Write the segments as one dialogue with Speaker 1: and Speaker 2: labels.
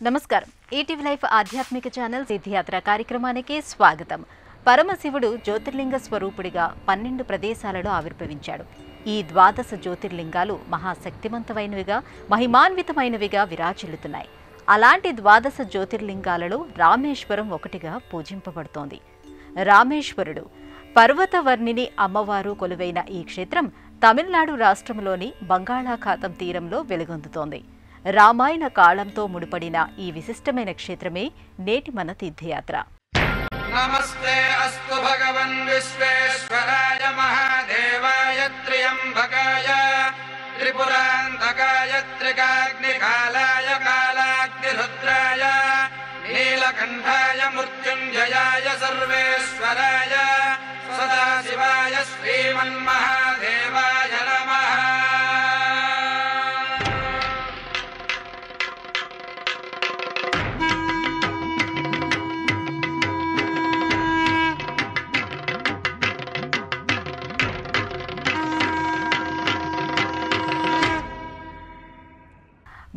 Speaker 1: నమస్కారం. ETV life ఆధ్యాత్మిక channel తీర్థయాత్ర కార్యక్రమానికి స్వాగతం. పరమశివుడు జ్యోతిర్లింగ స్వరూపుడిగా 12 ప్రదేశాలలో ఆవిర్భవించాడు. ఈ 12 జ్యోతిర్లింగాలు మహాశక్తివంతమైనవిగా, మహిమాన్వితమైనవిగా విరాజిల్లుతున్నాయి. అలాంటి 12 జ్యోతిర్లింగాలలో రామేశ్వరం ఒకటిగా పూజింపబడుతోంది. రామేశ్వరుడు పర్వతవర్ణిని అమ్మవారు కొలువైన ఈ క్షేత్రం తమిళనాడు రాష్ట్రంలోని బంగాళాఖాతం తీరంలో వెలుగొందుతోంది. రామాయణ కాలంతో ముడిపడిన ఈ విశిష్టమైన క్షేత్రమే నేటి మన తీర్థయాత్ర.
Speaker 2: నమస్తే అస్తు భగవన్ విశ్వేశ్వరాయ మహాదేవాయ త్ర్యంబకాయ త్రిపురాంతకాయ త్రికాగ్నికాలాయ కాలాగ్నిరుద్రాయ నీలకంఠాయ మృత్యుంజయాయ సర్వేశ్వరాయ సదాశివాయ శ్రీమన్మహాదేవాయ నమః.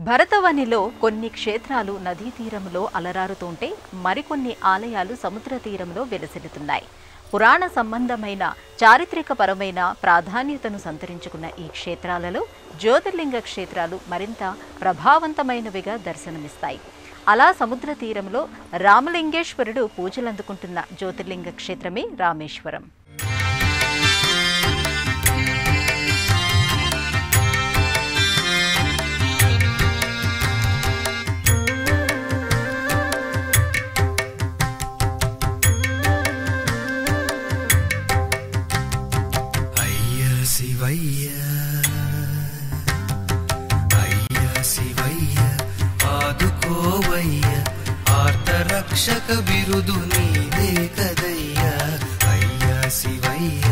Speaker 1: భరతవనిలో కొన్ని క్షేత్రాలు నదీ తీరంలో అలరారుతుంటే మరికొన్ని ఆలయాలు సముద్ర తీరంలో వెలసిల్లుతున్నాయి. పురాణ సంబంధమైన చారిత్రకపరమైన ప్రాధాన్యతను సంతరించుకున్న ఈ క్షేత్రాలలో జ్యోతిర్లింగ క్షేత్రాలు మరింత ప్రభావవంతమైనవిగా దర్శనమిస్తాయి. అలా సముద్ర తీరంలో రామలింగేశ్వరుడు పూజలందుకుంటున్న జ్యోతిర్లింగ క్షేత్రమే రామేశ్వరం.
Speaker 3: రక్షక బిరుదు నీదే కదయ్యా అయ్యా శివయ్య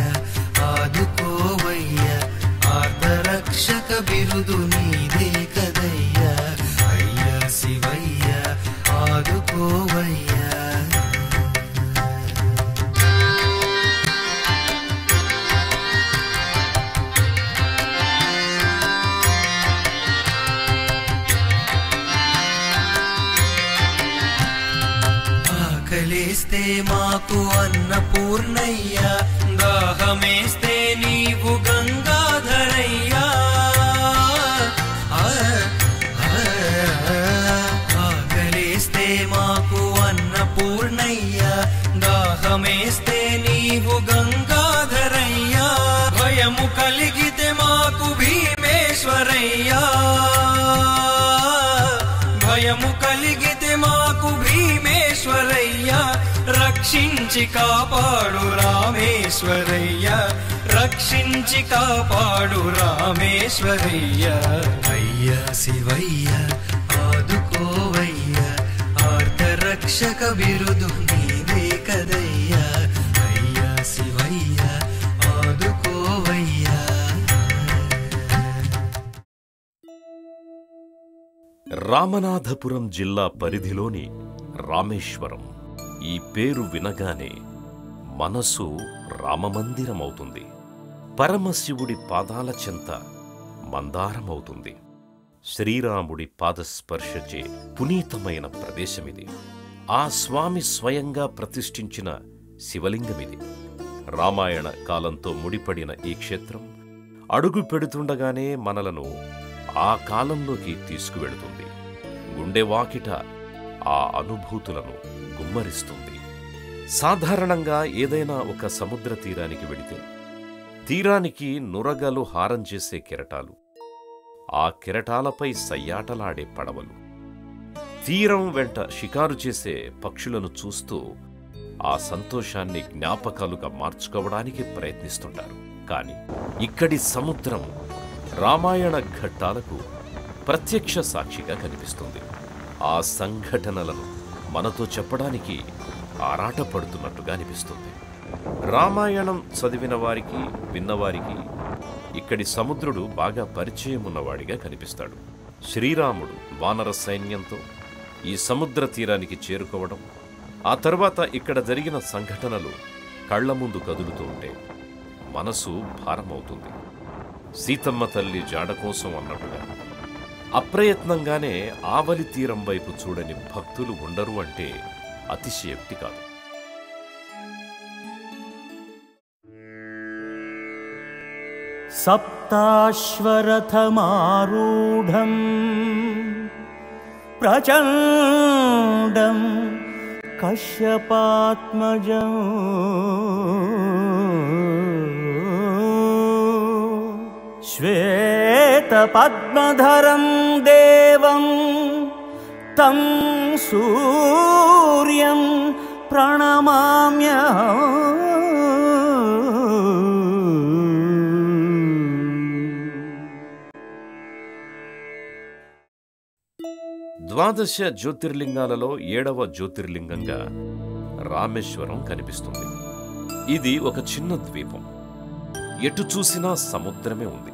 Speaker 3: ఆదుకోవయ్య ఆర్ధరక్షక బిరుదు నీదే కదయ్యా అయ్యా శివయ్య ఆదుకోవయ్య. ఆకలేస్తే మాకు అన్నపూర్ణయ్యా దాహమేస్తే నీవు గంగాధరయ్యా ఆకలేస్తే మాకు అన్నపూర్ణయ్యా దాహమేస్తే నీవు గంగాధరయ్యా భయము కలిగితే మాకు భీమేశ్వరయ్యా భయము కలిగితే మాకు భీమేశ్వరయ్యా రక్షించి కాపాడు రామేశ్వరయ్యా రక్షించి కాపాడు రామేశ్వరయ్యా అయ్యా శివయ్య ఆదుకోవయ్యా ఆర్ధరక్షక బిరుదు నీవే కదయ్యా అయ్యా శివయ్య ఆదుకోవయ్యా.
Speaker 4: రామనాథపురం జిల్లా పరిధిలోని రామేశ్వరం ఈ పేరు వినగానే మనసు రామమందిరమవుతుంది. పరమశివుడి పాదాల చెంత మందారమవుతుంది. శ్రీరాముడి పాదస్పర్శచే పునీతమైన ప్రదేశమిది. ఆ స్వామి స్వయంగా ప్రతిష్ఠించిన శివలింగమిది. రామాయణ కాలంతో ముడిపడిన ఈ క్షేత్రం అడుగు పెడుతుండగానే మనలను ఆ కాలంలోకి తీసుకువెళుతుంది. గుండెవాకిట ఆ అనుభూతులను గుమ్మరిస్తుంది. సాధారణంగా ఏదైనా ఒక సముద్ర తీరానికి వెడితే తీరానికి నురగలు హారం చేసే కెరటాలు, ఆ కెరటాలపై సయ్యాటలాడే పడవలు, తీరం వెంట షికారు చేసే పక్షులను చూస్తూ ఆ సంతోషాన్ని జ్ఞాపకాలుగా మార్చుకోవడానికి ప్రయత్నిస్తుంటారు. కాని ఇక్కడి సముద్రం రామాయణ ఘట్టాలకు ప్రత్యక్ష సాక్షిగా కనిపిస్తుంది. ఆ సంఘటనలను మనతో చెప్పడానికి ఆరాటపడుతున్నట్టుగా అనిపిస్తుంది. రామాయణం చదివిన వారికి, విన్నవారికి ఇక్కడి సముద్రుడు బాగా పరిచయం ఉన్నవాడిగా కనిపిస్తాడు. శ్రీరాముడు వానర సైన్యంతో ఈ సముద్ర తీరానికి చేరుకోవడం, ఆ తర్వాత ఇక్కడ జరిగిన సంఘటనలు కళ్ల ముందు కదులుతూ ఉంటే మనసు భారమవుతుంది. సీతమ్మ తల్లి జాడ కోసం అన్నట్టుగా అప్రయత్నంగానే ఆవలి తీరం వైపు చూడని భక్తులు ఉండరు అంటే అతిశయోక్తి కాదు.
Speaker 5: సప్తాశ్వరథమారూఢం ప్రచండం కశ్యపాత్మజం శ్వేతపద్మధరం దేవం తం సూర్యం ప్రణమామ్యహం.
Speaker 4: ద్వాదశ జ్యోతిర్లింగాలలో 7వ జ్యోతిర్లింగంగా రామేశ్వరం కనిపిస్తుంది. ఇది ఒక చిన్న ద్వీపం. ఎటు చూసినా సముద్రమే ఉంది.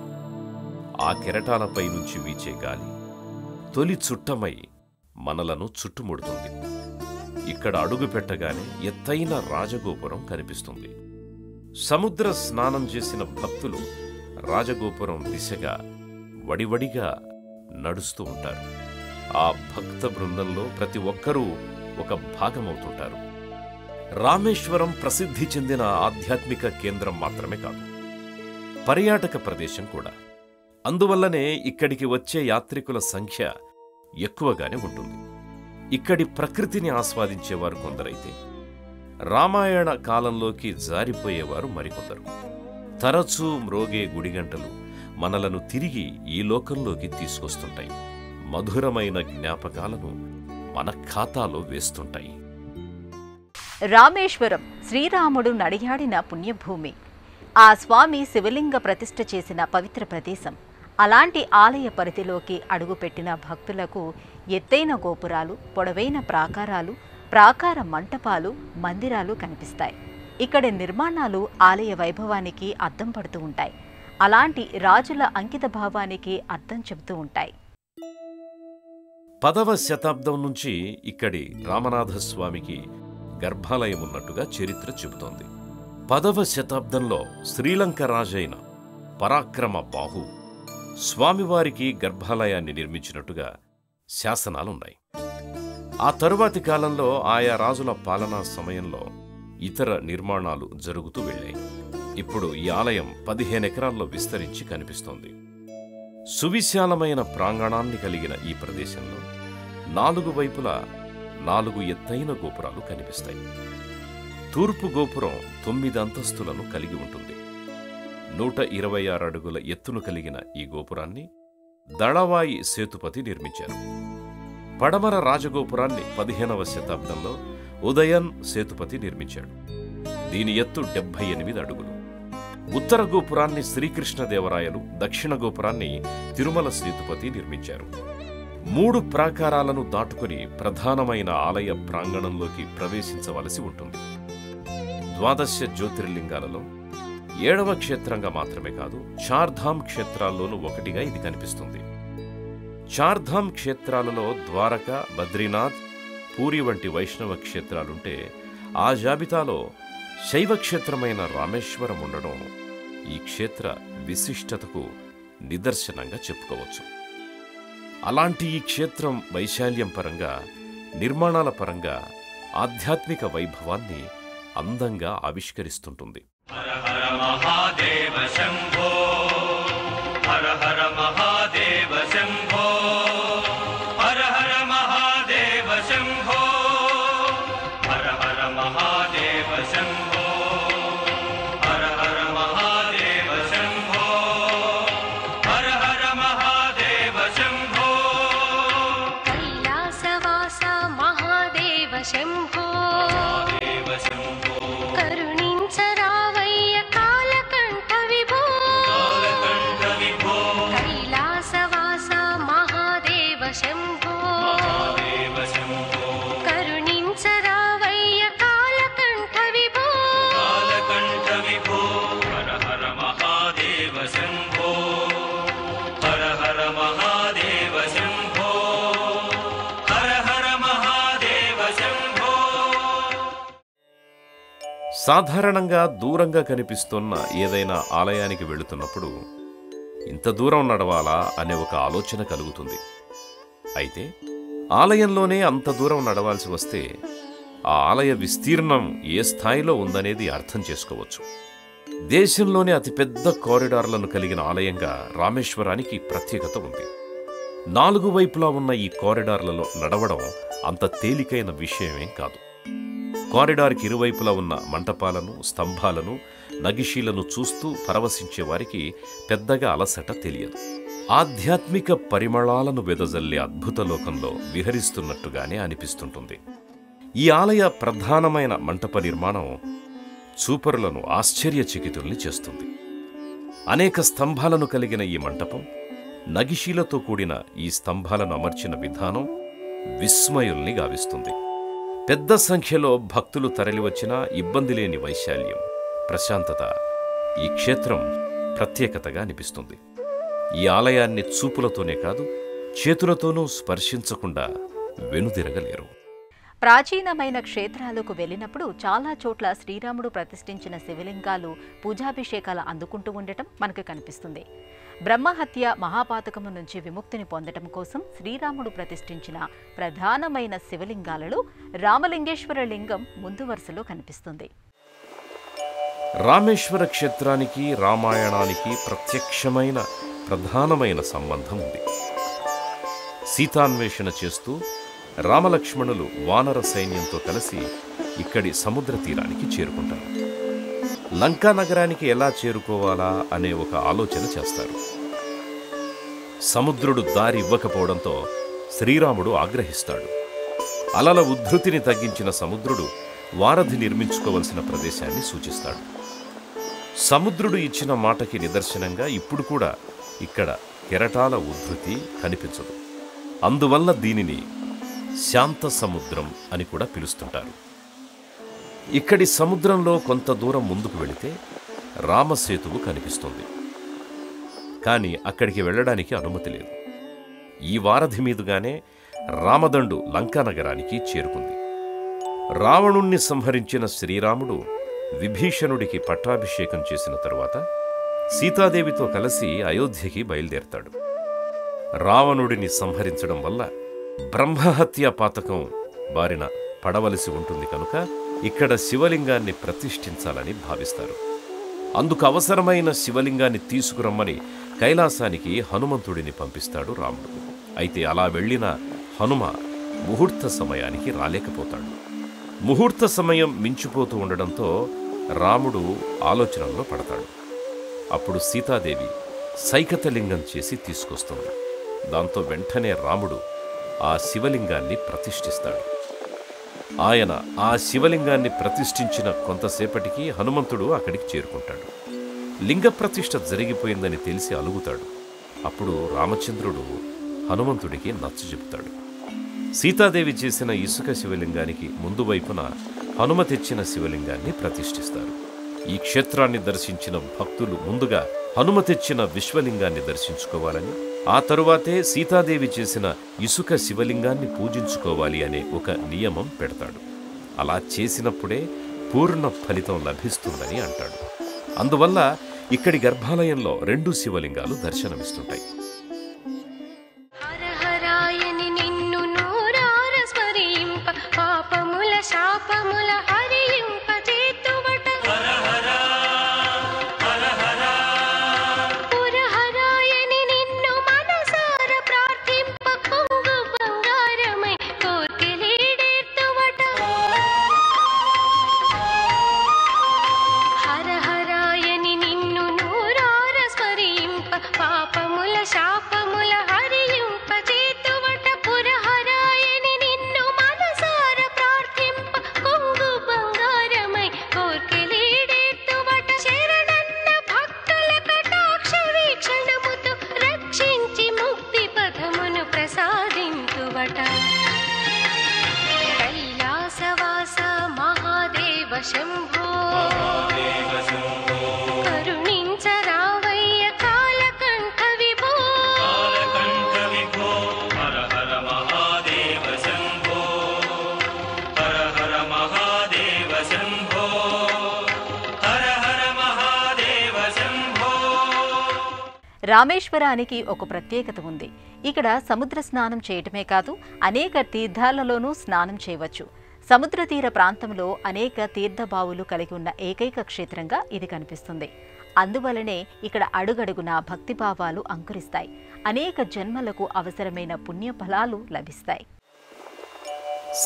Speaker 4: ఆ కెరటాలపై నుంచి వీచే గాలి తొలి చుట్టమై మనలను చుట్టుముడుతుంది. ఇక్కడ అడుగు పెట్టగానే ఎత్తైన రాజగోపురం కనిపిస్తుంది. సముద్ర స్నానం చేసిన భక్తులు రాజగోపురం దిశగా వడివడిగా నడుస్తూ ఉంటారు. ఆ భక్త బృందంలో ప్రతి ఒక్కరూ ఒక భాగమవుతుంటారు. రామేశ్వరం ప్రసిద్ధి చెందిన ఆధ్యాత్మిక కేంద్రం మాత్రమే కాదు, పర్యాటక ప్రదేశం కూడా. అందువల్లనే ఇక్కడికి వచ్చే యాత్రికుల సంఖ్య ఎక్కువగానే ఉంటుంది. ఇక్కడి ప్రకృతిని ఆస్వాదించేవారు కొందరైతే రామాయణ కాలంలోకి జారిపోయేవారు మరికొందరు. తరచూ మ్రోగే గుడిగంటలు మనలను తిరిగి ఈ లోకంలోకి తీసుకొస్తుంటాయి. మధురమైన జ్ఞాపకాలను మన ఖాతాలో వేస్తుంటాయి.
Speaker 1: రామేశ్వరం శ్రీరాముడు నడియాడిన పుణ్యభూమి. ఆ స్వామి శివలింగ ప్రతిష్ఠ చేసిన పవిత్ర ప్రదేశం. అలాంటి ఆలయ పరిధిలోకి అడుగుపెట్టిన భక్తులకు ఎత్తైన గోపురాలు, పొడవైన ప్రాకారాలు, ప్రాకార మంటపాలు, మందిరాలు కనిపిస్తాయి. ఇక్కడి నిర్మాణాలు ఆలయ వైభవానికి అద్దం పడుతూ ఉంటాయి. అలాంటి రాజుల అంకిత భావానికి అర్థం చెబుతూ ఉంటాయి.
Speaker 4: 10వ శతాబ్దం నుంచి ఇక్కడి రామనాథస్వామికి గర్భాలయం ఉన్నట్టుగా చరిత్ర చెబుతోంది. 10వ శతాబ్దంలో శ్రీలంక రాజైన పరాక్రమ బాహు స్వామివారికి గర్భాలయాన్ని నిర్మించినట్టుగా శాసనాలున్నాయి. ఆ తరువాతి కాలంలో ఆయా రాజుల పాలనా సమయంలో ఇతర నిర్మాణాలు జరుగుతూ వెళ్ళాయి. ఇప్పుడు ఈ ఆలయం 15 ఎకరాల్లో విస్తరించి కనిపిస్తోంది. సువిశాలమైన ప్రాంగణాన్ని కలిగిన ఈ ప్రదేశంలో 4 వైపులా 4 ఎత్తైన గోపురాలు కనిపిస్తాయి. తూర్పు గోపురం 9 అంతస్తులను కలిగి ఉంటుంది. 126 అడుగుల ఎత్తును కలిగిన ఈ గోపురాన్ని దళవాయి సేతుపతి నిర్మించారు. పడమర రాజగోపురాన్ని 15వ శతాబ్దంలో ఉదయన్ సేతుపతి నిర్మించాడు. దీని ఎత్తు 78 అడుగులు. ఉత్తర గోపురాన్ని శ్రీకృష్ణదేవరాయలు, దక్షిణ గోపురాన్ని తిరుమల సేతుపతి నిర్మించారు. 3 ప్రాకారాలను దాటుకుని ప్రధానమైన ఆలయ ప్రాంగణంలోకి ప్రవేశించవలసి ఉంటుంది. ద్వాదశ జ్యోతిర్లింగాలలో 7వ క్షేత్రంగా మాత్రమే కాదు, చార్ధామ్ క్షేత్రాల్లోనూ ఒకటిగా ఇది కనిపిస్తుంది. చార్ధామ్ క్షేత్రాలలో ద్వారక, బద్రీనాథ్, పూరి వంటి వైష్ణవ క్షేత్రాలుంటే ఆ జాబితాలో శైవక్షేత్రమైన రామేశ్వరం ఉండడం ఈ క్షేత్ర విశిష్టతకు నిదర్శనంగా చెప్పుకోవచ్చు. అలాంటి ఈ క్షేత్రం వైశాల్యం పరంగా, నిర్మాణాల పరంగా ఆధ్యాత్మిక వైభవాన్ని అందంగా ఆవిష్కరిస్తుంటుంది.
Speaker 3: హర హర మహాదేవ శంభో, హర హర మహాదేవ శంభో, హర హర మహాదేవ శంభో, హర హర మహాదేవ శంభో, హర హర మహాదేవ శంభో, హర హర మహాదేవ శంభో.
Speaker 6: కైలాసవాస మహాదేవ శంభో,
Speaker 3: దేవ శంభో,
Speaker 6: కరుణించరావయ్య కాలకంఠ విభో,
Speaker 3: కాలకంఠ విభో,
Speaker 6: కైలాసవాస మహాదేవ శంభో,
Speaker 3: దేవ శంభో,
Speaker 6: కరుణించరావయ్య కాలకంఠ విభో,
Speaker 3: కాలకంఠ విభో. హర హర మహాదేవ శంభో, హర హర మహాదేవ శంభో.
Speaker 4: సాధారణంగా దూరంగా కనిపిస్తున్న ఏదైనా ఆలయానికి వెళుతున్నప్పుడు ఇంత దూరం నడవాలా అనే ఒక ఆలోచన కలుగుతుంది. అయితే ఆలయంలోనే అంత దూరం నడవాల్సి వస్తే ఆ ఆలయ విస్తీర్ణం ఏ స్థాయిలో ఉందనేది అర్థం చేసుకోవచ్చు. దేశంలోనే అతిపెద్ద కారిడార్లను కలిగిన ఆలయంగా రామేశ్వరానికి ప్రత్యేకత ఉంది. 4 వైపులా ఉన్న ఈ కారిడార్లలో నడవడం అంత తేలికైన విషయమేం కాదు. కారిడార్కి ఇరువైపులా ఉన్న మంటపాలను, స్తంభాలను, నగిషీలను చూస్తూ పరవశించే వారికి పెద్దగా అలసట తెలియదు. ఆధ్యాత్మిక పరిమళాలను వెదజల్లే అద్భుత లోకంలో విహరిస్తున్నట్టుగానే అనిపిస్తుంటుంది. ఈ ఆలయ ప్రధానమైన మంటప నిర్మాణం చూపరులను ఆశ్చర్యచకితుల్ని చేస్తుంది. అనేక స్తంభాలను కలిగిన ఈ మంటపం, నగిషీలతో కూడిన ఈ స్తంభాలను అమర్చిన విధానం విస్మయుల్ని గావిస్తుంది. పెద్ద సంఖ్యలో భక్తులు తరలివచ్చినా ఇబ్బంది లేని వైశాల్యం, ప్రశాంతత ఈ క్షేత్రం ప్రత్యేకతగా అనిపిస్తుంది. ఈ ఆలయాన్ని చూపులతోనే కాదు, చేతులతోనూ స్పర్శించకుండా వెనుదిరగలేరు.
Speaker 1: ప్రాచీనమైన క్షేత్రాలకు వెళ్ళినప్పుడు చాలా చోట్ల శ్రీరాముడు ప్రతిష్ఠించిన శివలింగాలు పూజాభిషేకాలు అందుకుంటూ ఉండటం మనకు కనిపిస్తుంది. బ్రహ్మహత్య మహాపాతకము నుంచి విముక్తిని పొందటం కోసం శ్రీరాముడు ప్రతిష్ఠించిన ప్రధానమైన శివలింగాలలో రామలింగేశ్వర లింగం ముందు వరుసలో కనిపిస్తుంది.
Speaker 4: రామేశ్వర క్షేత్రానికి, రామాయణానికి ప్రత్యక్షమైన ప్రధానమైన సంబంధం ఉంది. సీతాన్వేషణ చేస్తూ రామలక్ష్మణులు వానర సైన్యంతో కలిసి ఇక్కడి సముద్ర తీరానికి చేరుకుంటారు. లంకా నగరానికి ఎలా చేరుకోవాలా అనే ఒక ఆలోచన చేస్తారు. సముద్రుడు దారి ఇవ్వకపోవడంతో శ్రీరాముడు ఆగ్రహిస్తాడు. అలల ఉద్ధృతిని తగ్గించిన సముద్రుడు వారధి నిర్మించుకోవలసిన ప్రదేశాన్ని సూచిస్తాడు. సముద్రుడు ఇచ్చిన మాటకి నిదర్శనంగా ఇప్పుడు కూడా ఇక్కడ కెరటాల ఉద్ధృతి కనిపించదు. అందువల్ల దీనిని శాంత సముద్రం అని కూడా పిలుస్తుంటారు. ఇక్కడి సముద్రంలో కొంత దూరం ముందుకు వెళితే రామసేతువు కనిపిస్తుంది. కానీ అక్కడికి వెళ్ళడానికి అనుమతి లేదు. ఈ వారధి మీదుగానే రామదండు లంకా నగరానికి చేరుకుంది. రావణుణ్ణి సంహరించిన శ్రీరాముడు విభీషణుడికి పట్టాభిషేకం చేసిన తరువాత సీతాదేవితో కలిసి అయోధ్యకి బయలుదేరతాడు. రావణుడిని సంహరించడం వల్ల బ్రహ్మహత్య పాతకం బారిన పడవలసి ఉంటుంది కనుక ఇక్కడ శివలింగాన్ని ప్రతిష్ఠించాలని భావిస్తారు. అందుకు అవసరమైన శివలింగాన్ని తీసుకురమ్మని కైలాసానికి హనుమంతుడిని పంపిస్తాడు రాముడు. అయితే అలా వెళ్ళిన హనుమ ముహూర్త సమయానికి రాలేకపోతాడు. ముహూర్త సమయం మించిపోతూ ఉండడంతో రాముడు ఆలోచనల్లో పడతాడు. అప్పుడు సీతాదేవి సైకతలింగం చేసి తీసుకొస్తుంది. దాంతో వెంటనే రాముడు ఆ శివలింగాన్ని ప్రతిష్ఠిస్తాడు. ఆయన ఆ శివలింగాన్ని ప్రతిష్ఠించిన కొంతసేపటికి హనుమంతుడు అక్కడికి చేరుకుంటాడు. లింగ ప్రతిష్ఠ జరిగిపోయిందని తెలిసి అలుగుతాడు. అప్పుడు రామచంద్రుడు హనుమంతుడికి నచ్చజెపుతాడు. సీతాదేవి చేసిన ఇసుక శివలింగానికి ముందు వైపున హనుమ తెచ్చిన శివలింగాన్ని ప్రతిష్ఠిస్తారు. ఈ క్షేత్రాన్ని దర్శించిన భక్తులు ముందుగా హనుమ తెచ్చిన విశ్వలింగాన్ని దర్శించుకోవాలని, ఆ తరువాతే సీతాదేవి చేసిన ఇసుక శివలింగాన్ని పూజించుకోవాలి అనే ఒక నియమం పెడతాడు. అలా చేసినప్పుడే పూర్ణ ఫలితం లభిస్తుందని అంటాడు. అందువల్ల ఇక్కడి గర్భాలయంలో 2 శివలింగాలు దర్శనమిస్తుంటాయి.
Speaker 6: హరహరాయని నిన్ను నూరార స్మరింప పాపముల శాపముల హరింప చేతువట పురహరాయని నిన్ను మనసార ప్రార్థింప కొంగు బంగారమై కోర్కెలీడేర్తువట హరహరాయని నిన్ను నూరార స్మరింప పాపముల శాపముల హరింప చేతువట పురహరాయని నిన్ను మనసార ప్రార్థింప కొంగు బంగారమై కోర్కెలీడేర్తువట శరణన్న భక్తుల కటాక్ష వీక్షణముతో రక్షించి ముక్తి పథమును ప్రసాదింతువట కైలాసవాస మహాదేవ శంభో కరుణించరావయ్య కాలకంఠ విభో
Speaker 3: కాలకంఠ విభో హర హర మహాదేవ శంభో హర హర మహాదేవ శంభో
Speaker 1: రామేశ్వరానికి ఒక ప్రత్యేకత ఉంది. ఇక్కడ సముద్ర స్నానం చేయటమే కాదు, అనేక తీర్థాలలోనూ స్నానం చేయవచ్చు. సముద్ర తీర ప్రాంతంలో అనేక తీర్థబావులు కలిగి ఉన్న ఏకైక క్షేత్రంగా ఇది కనిపిస్తుంది. అందువలనే ఇక్కడ అడుగడుగునా భక్తిభావాలు అంకురిస్తాయి. అనేక జన్మలకు అవసరమైన పుణ్యఫలాలు లభిస్తాయి.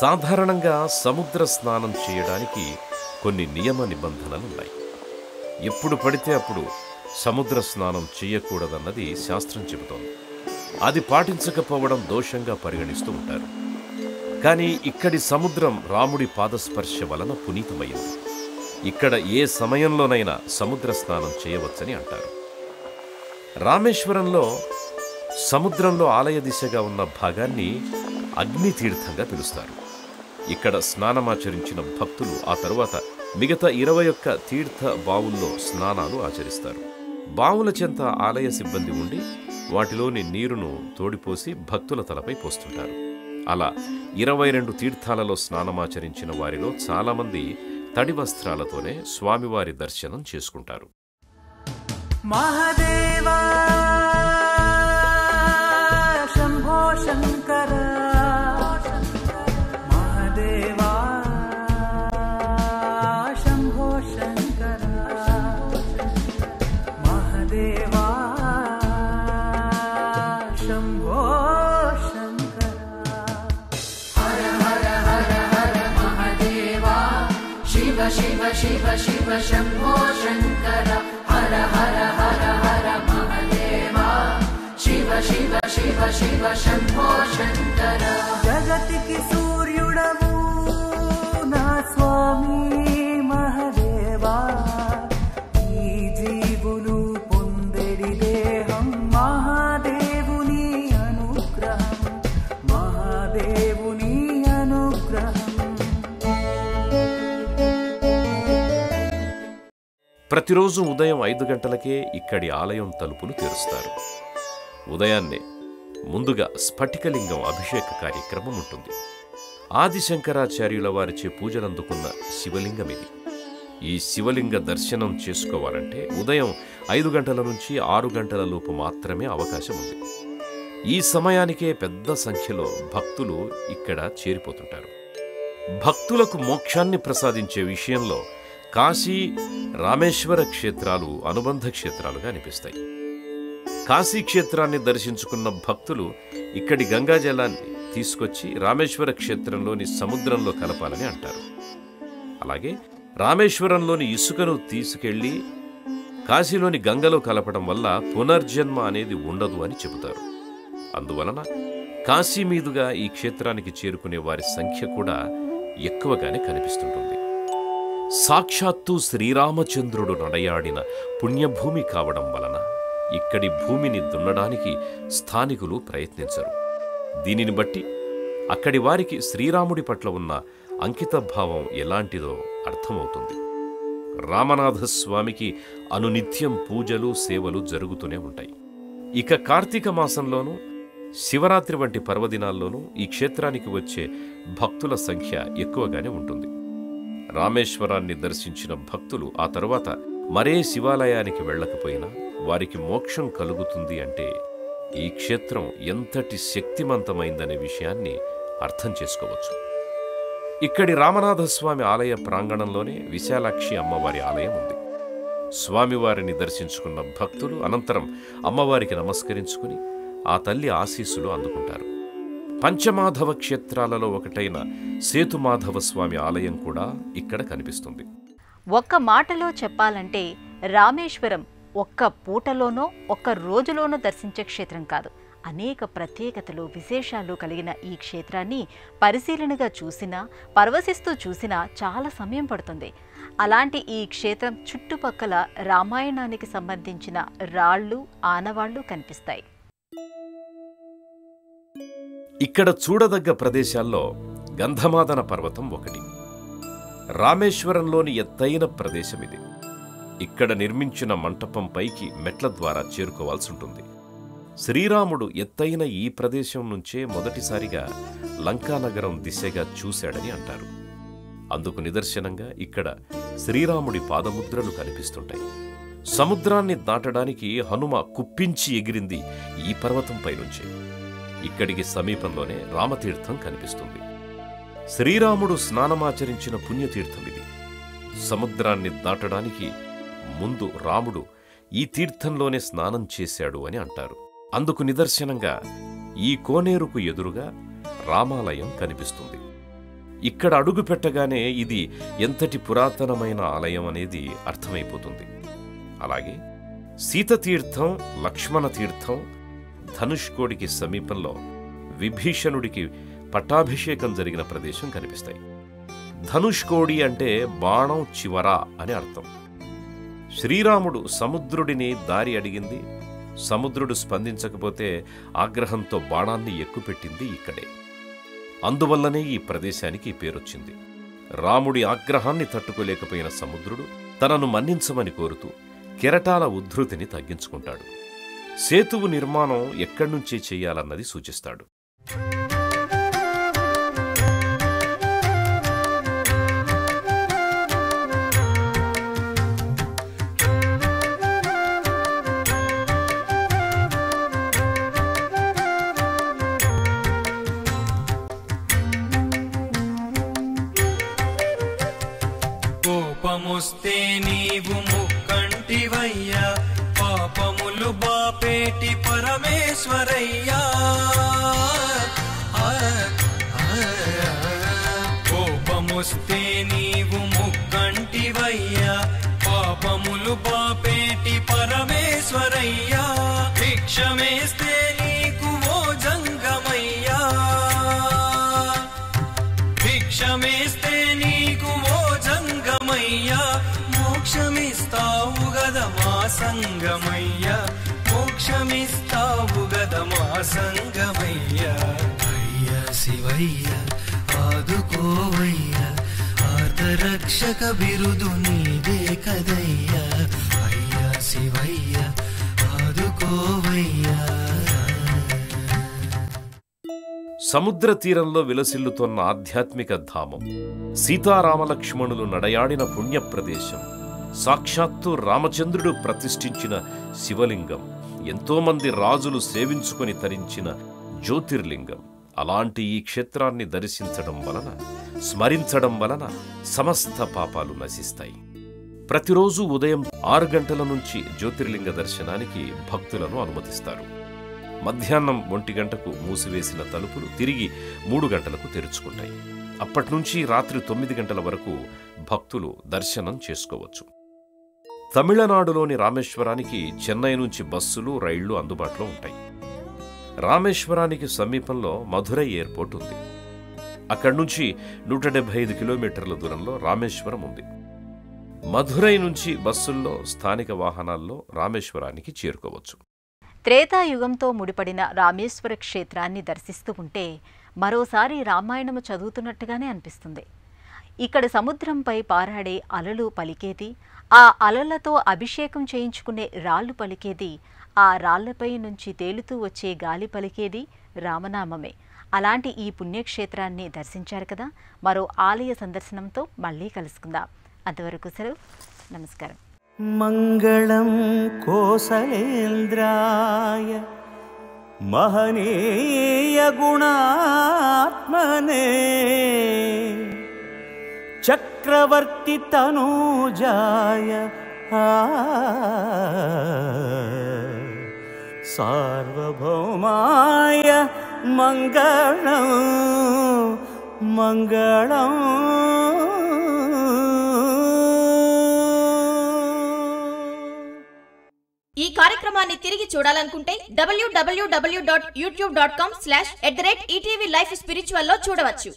Speaker 4: సాధారణంగా సముద్ర స్నానం చేయడానికి కొన్ని నియమ నిబంధనలున్నాయి. ఎప్పుడు పడితే అప్పుడు సముద్ర స్నానం చేయకూడదన్నది శాస్త్రం చెబుతోంది. అది పాటించకపోవడం దోషంగా పరిగణిస్తూ ఉంటారు. కానీ ఇక్కడి సముద్రం రాముడి పాదస్పర్శ వలన పునీతమైంది. ఇక్కడ ఏ సమయంలోనైనా సముద్ర స్నానం చేయవచ్చని అంటారు. రామేశ్వరంలో సముద్రంలో ఆలయ దిశగా ఉన్న భాగాన్ని అగ్నితీర్థంగా పిలుస్తారు. ఇక్కడ స్నానమాచరించిన భక్తులు ఆ తరువాత మిగతా 21 తీర్థ బావుల్లో స్నానాలు ఆచరిస్తారు. బావుల చెంత ఆలయ సిబ్బంది ఉండి వాటిలోని నీరును తోడిపోసి భక్తుల తలపై పోస్తుంటారు. అలా 22 తీర్థాలలో స్నానమాచరించిన వారిలో చాలామంది తడి వస్త్రాలతోనే స్వామివారి దర్శనం చేసుకుంటారు.
Speaker 5: మహాదేవా శంభో శంకర, మహాదేవా శంభో శంకర, మహాదేవా శంభో శంకర. హర హర హర హర మహాదేవా, శివ శివ శివ శివ శంభో శంకర. హర హర హర హర మహాదేవా, శివ శివ శివ శివ శంభో శంకర. జగతికి సూర్యుడవు నా స్వామి మహాదేవా, ఈ జీవులు పొందెడి దేహం మహాదేవుని అనుగ్రహం, మహాదేవుని అనుగ్రహం.
Speaker 4: ప్రతిరోజు ఉదయం 5 గంటలకే ఇక్కడి ఆలయం తలుపులు తెరుస్తారు. ఉదయాన్నే ముందుగా స్ఫటికలింగం అభిషేక కార్యక్రమం ఉంటుంది. ఆదిశంకరాచార్యుల వారిచే పూజలందుకున్న శివలింగం ఇది. ఈ శివలింగ దర్శనం చేసుకోవాలంటే ఉదయం 5 గంటల నుంచి 6 గంటల లోపు మాత్రమే అవకాశం ఉంది. ఈ సమయానికే పెద్ద సంఖ్యలో భక్తులు ఇక్కడ చేరిపోతుంటారు. భక్తులకు మోక్షాన్ని ప్రసాదించే విషయంలో కాశీ, రామేశ్వర క్షేత్రాలు అనుబంధ క్షేత్రాలుగా అనిపిస్తాయి. కాశీ క్షేత్రాన్ని దర్శించుకున్న భక్తులు ఇక్కడి గంగాజలాన్ని తీసుకొచ్చి రామేశ్వర క్షేత్రంలోని సముద్రంలో కలపాలని అంటారు. అలాగే రామేశ్వరంలోని ఇసుకను తీసుకెళ్లి కాశీలోని గంగలో కలపడం వల్ల పునర్జన్మ అనేది ఉండదు అని చెబుతారు. అందువలన కాశీ మీదుగా ఈ క్షేత్రానికి చేరుకునే వారి సంఖ్య కూడా ఎక్కువగానే కనిపిస్తుంటుంది. సాక్షాత్తు శ్రీరామచంద్రుడు నడయాడిన పుణ్యభూమి కావడం వలన ఇక్కడి భూమిని దున్నడానికి స్థానికులు ప్రయత్నించరు. దీనిని బట్టి అక్కడి వారికి శ్రీరాముడి పట్ల ఉన్న అంకితభావం ఎలాంటిదో అర్థమవుతుంది. రామనాథస్వామికి అనునిత్యం పూజలు, సేవలు జరుగుతూనే ఉంటాయి. ఇక కార్తీక మాసంలోనూ శివరాత్రి వంటి పర్వదినాల్లోనూ ఈ క్షేత్రానికి వచ్చే భక్తుల సంఖ్య ఎక్కువగానే ఉంటుంది. రామేశ్వరాన్ని దర్శించిన భక్తులు ఆ తరువాత మరే శివాలయానికి వెళ్ళకపోయినా వారికి మోక్షం కలుగుతుంది అంటే ఈ క్షేత్రం ఎంతటి శక్తిమంతమైందనే విషయాన్ని అర్థం చేసుకోవచ్చు. ఇక్కడి రామనాథస్వామి ఆలయ ప్రాంగణంలోనే విశాలాక్షి అమ్మవారి ఆలయం ఉంది. స్వామివారిని దర్శించుకున్న భక్తులు అనంతరం అమ్మవారికి నమస్కరించుకుని ఆ తల్లి ఆశీస్సులు అందుకుంటారు. పంచమాధవ క్షేత్రాలలో ఒకటైన సేతుమాధవ స్వామి ఆలయం కూడా ఇక్కడ కనిపిస్తుంది.
Speaker 1: ఒక్క మాటలో చెప్పాలంటే రామేశ్వరం ఒక్క పూటలోనో ఒక్క రోజులోనో దర్శించే క్షేత్రం కాదు. అనేక ప్రత్యేకతలు, విశేషాలు కలిగిన ఈ క్షేత్రాన్ని పరిశీలనగా చూసినా, పరవశిస్తూ చూసినా చాలా సమయం పడుతుంది. అలాంటి ఈ క్షేత్రం చుట్టుపక్కల రామాయణానికి సంబంధించిన రాళ్ళు, ఆనవాళ్లు కనిపిస్తాయి.
Speaker 4: ఇక్కడ చూడదగ్గ ప్రదేశాల్లో గంధమాదన పర్వతం ఒకటి. రామేశ్వరంలోని ఎత్తైన ప్రదేశం ఇది. ఇక్కడ నిర్మించిన మంటపం పైకి మెట్ల ద్వారా చేరుకోవాల్సి ఉంటుంది. శ్రీరాముడు ఎత్తైన ఈ ప్రదేశం నుంచే మొదటిసారిగా లంకానగరం దిశగా చూశాడని అంటారు. అందుకు నిదర్శనంగా ఇక్కడ శ్రీరాముడి పాదముద్రలు కనిపిస్తుంటాయి. సముద్రాన్ని దాటడానికి హనుమ కుప్పించి ఎగిరింది ఈ పర్వతంపై నుంచే. ఇక్కడికి సమీపంలోనే రామతీర్థం కనిపిస్తుంది. శ్రీరాముడు స్నానమాచరించిన పుణ్యతీర్థం ఇది. సముద్రాన్ని దాటడానికి ముందు రాముడు ఈ తీర్థంలోనే స్నానం చేశాడు అని అంటారు. అందుకు నిదర్శనంగా ఈ కోనేరుకు ఎదురుగా రామాలయం కనిపిస్తుంది. ఇక్కడ అడుగు పెట్టగానే ఇది ఎంతటి పురాతనమైన ఆలయం అనేది అర్థమైపోతుంది. అలాగే సీతతీర్థం, లక్ష్మణ తీర్థం, ధనుష్కోడికి సమీపంలో విభీషణుడికి పట్టాభిషేకం జరిగిన ప్రదేశం కనిపిస్తాయి. ధనుష్కోడి అంటే బాణం చివర అని అర్థం. శ్రీరాముడు సముద్రుడిని దారి అడిగింది, సముద్రుడు స్పందించకపోతే ఆగ్రహంతో బాణాన్ని ఎక్కుపెట్టింది ఇక్కడే. అందువల్లనే ఈ ప్రదేశానికి పేరొచ్చింది. రాముడి ఆగ్రహాన్ని తట్టుకోలేకపోయిన సముద్రుడు తనను మన్నించమని కోరుతూ కెరటాల ఉద్ధృతిని తగ్గించుకుంటాడు. సేతువు నిర్మాణం ఎక్కడ్నుంచి చెయ్యాలన్నది సూచిస్తాడు.
Speaker 5: కోపమొస్తే నీవు ముక్కంటివయ్యా, పాపములు బాపేటి పరమేశ్వరయ్యా. కోపమొస్తే నీవు ముక్కంటివయ్యా, పాపములు బాపేటి పరమేశ్వరయ్యా. భిక్షమేస్తే నీకు ఓ జంగమయ్యా, భిక్షమేస్తే నీకు ఓ జంగమయ్యా. మోక్షమిస్తావు గద మా సంగమయ్యా, మోక్షమిస్తావు గద మా సంగమయ్యా. అయ్యా శివయ్య ఆదుకోవయ్యా, ఆర్ధరక్షక బిరుదు నీదే కదయ్యా. అయ్యా శివయ్య ఆదుకోవయ్యా.
Speaker 4: సముద్ర తీరంలో విలసిల్లుతోన్న ఆధ్యాత్మిక ధామం, సీతారామలక్ష్మణులు నడయాడిన పుణ్యప్రదేశం, సాక్షాత్తు రామచంద్రుడు ప్రతిష్ఠించిన శివలింగం, ఎంతోమంది రాజులు సేవించుకొని తరించిన జ్యోతిర్లింగం. అలాంటి ఈ క్షేత్రాన్ని దర్శించడం వలన, స్మరించడం వలన సమస్త పాపాలు నశిస్తాయి. ప్రతిరోజు ఉదయం 6 గంటల నుంచి జ్యోతిర్లింగ దర్శనానికి భక్తులను అనుమతిస్తారు. మధ్యాహ్నం 1 గంటకు మూసివేసిన తలుపులు తిరిగి 3 గంటలకు తెరుచుకుంటాయి. అప్పట్నుంచి రాత్రి 9 గంటల వరకు భక్తులు దర్శనం చేసుకోవచ్చు. తమిళనాడులోని రామేశ్వరానికి చెన్నై నుంచి బస్సులు, రైళ్లు అందుబాటులో ఉంటాయి. రామేశ్వరానికి సమీపంలో మధురై ఎయిర్పోర్ట్ ఉంది. అక్కడి నుంచి 175 కిలోమీటర్ల దూరంలో రామేశ్వరం ఉంది. మధురై నుంచి బస్సుల్లో, స్థానిక వాహనాల్లో రామేశ్వరానికి చేరుకోవచ్చు.
Speaker 1: త్రేతాయుగంతో ముడిపడిన రామేశ్వర క్షేత్రాన్ని దర్శిస్తూ ఉంటే మరోసారి రామాయణము చదువుతున్నట్టుగానే అనిపిస్తుంది. ఇక్కడ సముద్రంపై పారాడే అలలు పలికేది, ఆ అలలతో అభిషేకం చేయించుకునే రాళ్లు పలికేది, ఆ రాళ్లపై నుంచి తేలుతూ వచ్చే గాలి పలికేది రామనామమే. అలాంటి ఈ పుణ్యక్షేత్రాన్ని దర్శించారు కదా. మరో ఆలయ సందర్శనంతో మళ్ళీ కలుసుకుందాం. అంతవరకు సెలవు. నమస్కారం.
Speaker 7: మంగళం కోసలేంద్రాయ మహనీయ గుణాత్మనే చక్రవర్తి తనూజాయ సార్వభౌమాయ మంగళం మంగళం.
Speaker 8: ఈ కార్యక్రమాన్ని తిరిగి చూడాలనుకుంటే www.youtube.com/@ETV Life Spiritual లో చూడవచ్చు.